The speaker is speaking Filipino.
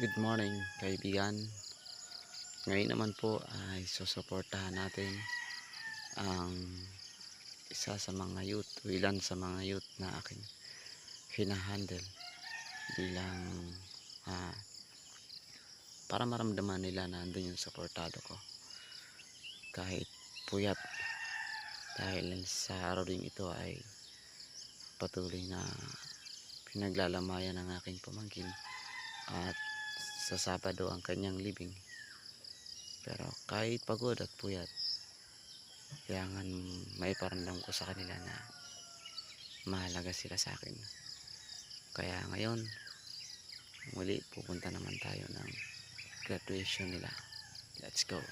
Good morning kaibigan. Ngayon naman po ay susuportahan natin ang isa sa mga youth o ilan sa mga youth na aking hinahandle bilang ah, para maramdaman nila na andun yung suportado ko kahit puyat, dahil sa araw ding ito ay patuloy na pinaglalamayan ng aking pamangkin at sa Sabado ang kanyang libing. Pero kahit pagod at puyat, kailangan maiparamdam ko sa kanila na mahalaga sila sa akin. Kaya ngayon, muli pupunta naman tayo ng graduation nila. Let's go!